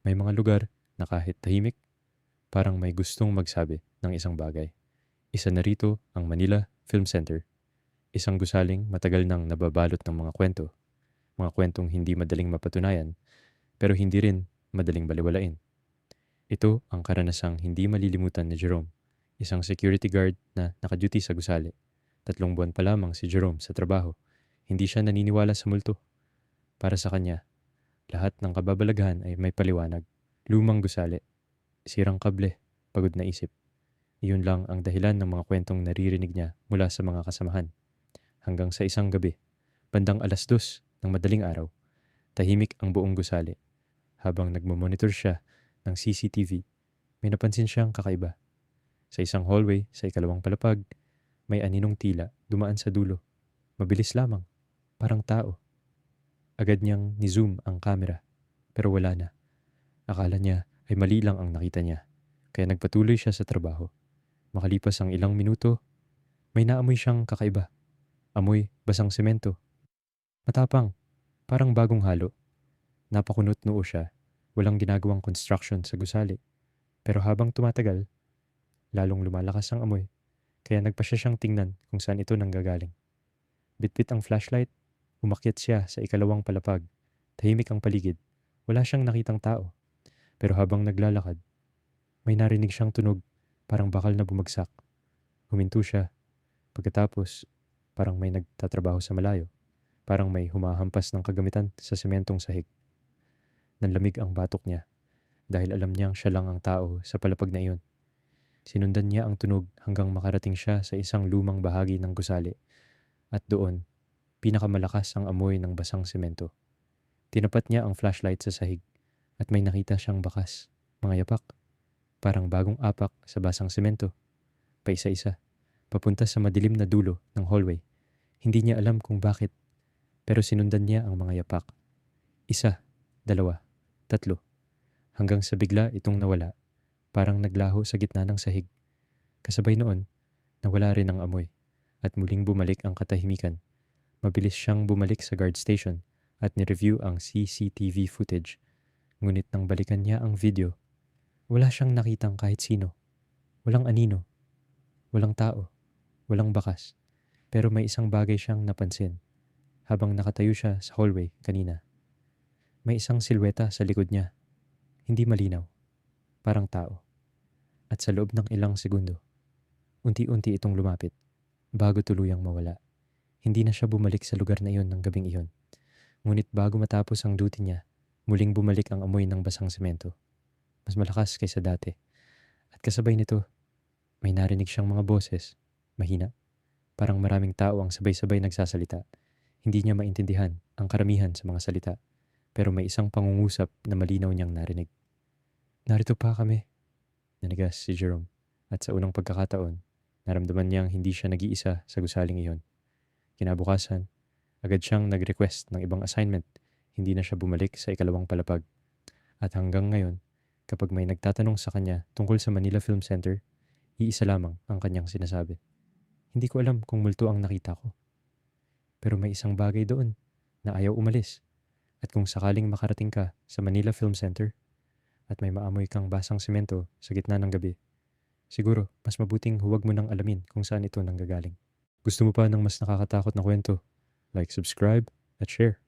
May mga lugar na kahit tahimik, parang may gustong magsabi ng isang bagay. Isa na rito ang Manila Film Center, isang gusaling matagal nang nababalot ng mga kwentong hindi madaling mapatunayan, pero hindi rin madaling baliwalain. Ito ang karanasang hindi malilimutan ni Jerome, isang security guard na nakaduty sa gusali. 3 buwan pa lamang si Jerome sa trabaho. Hindi siya naniniwala sa multo. Para sa kanya, lahat ng kababalaghan ay may paliwanag. Lumang gusali, sirang kable, pagod na isip. Iyon lang ang dahilan ng mga kwentong naririnig niya mula sa mga kasamahan. Hanggang sa isang gabi, bandang 2:00 ng madaling araw, tahimik ang buong gusali. Habang nagmamonitor siya ng CCTV, may napansin siyang kakaiba. Sa isang hallway sa ikalawang palapag, may aninong tila dumaan sa dulo. Mabilis lamang, parang tao. Agad niyang ni-zoom ang camera, pero wala na. Akala niya ay mali lang ang nakita niya, kaya nagpatuloy siya sa trabaho. Makalipas ang ilang minuto, may naamoy siyang kakaiba. Amoy basang semento. Matapang, parang bagong halo. Napakunot noo siya. Walang ginagawang construction sa gusali. Pero habang tumatagal, lalong lumalakas ang amoy. Kaya nagpa siya siyang tingnan kung saan ito nanggagaling. Bitbit ang flashlight, umakyat siya sa ikalawang palapag. Tahimik ang paligid. Wala siyang nakitang tao. Pero habang naglalakad, may narinig siyang tunog, parang bakal na bumagsak. Huminto siya. Pagkatapos, parang may nagtatrabaho sa malayo. Parang may humahampas ng kagamitan sa sementong sahig. Nanlamig ang batok niya dahil alam niyang siya lang ang tao sa palapag na iyon. Sinundan niya ang tunog hanggang makarating siya sa isang lumang bahagi ng gusali. At doon, pinakamalakas ang amoy ng basang semento. Tinapat niya ang flashlight sa sahig at may nakita siyang bakas, mga yapak, parang bagong apak sa basang semento, paisa-isa, papunta sa madilim na dulo ng hallway. Hindi niya alam kung bakit, pero sinundan niya ang mga yapak. 1, 2, 3, hanggang sa bigla itong nawala, parang naglaho sa gitna ng sahig. Kasabay noon, nawala rin ang amoy, at muling bumalik ang katahimikan. Mabilis siyang bumalik sa guard station at ni-review ang CCTV footage. Ngunit nang balikan niya ang video, wala siyang nakitang kahit sino. Walang anino, walang tao, walang bakas. Pero may isang bagay siyang napansin habang nakatayo siya sa hallway kanina. May isang silweta sa likod niya. Hindi malinaw, parang tao. At sa loob ng ilang segundo, unti-unti itong lumapit bago tuluyang mawala. Hindi na siya bumalik sa lugar na iyon ng gabing iyon. Ngunit bago matapos ang duty niya, muling bumalik ang amoy ng basang semento. Mas malakas kaysa dati. At kasabay nito, may narinig siyang mga boses, mahina. Parang maraming tao ang sabay-sabay nagsasalita. Hindi niya maintindihan ang karamihan sa mga salita, pero may isang pangungusap na malinaw niyang narinig. Narito pa kami, nanigas si Jerome. At sa unang pagkakataon, naramdaman niyang hindi siya nag-iisa sa gusaling iyon. Kinabukasan, agad siyang nag-request ng ibang assignment. Hindi na siya bumalik sa ikalawang palapag. At hanggang ngayon, kapag may nagtatanong sa kanya tungkol sa Manila Film Center, iisa lamang ang kanyang sinasabi. Hindi ko alam kung multo ang nakita ko. Pero may isang bagay doon na ayaw umalis. At kung sakaling makarating ka sa Manila Film Center at may maamoy kang basang semento sa gitna ng gabi, siguro mas mabuting huwag mo nang alamin kung saan ito nanggagaling. Gusto mo pa ng mas nakakatakot na kwento? Like, subscribe, at share.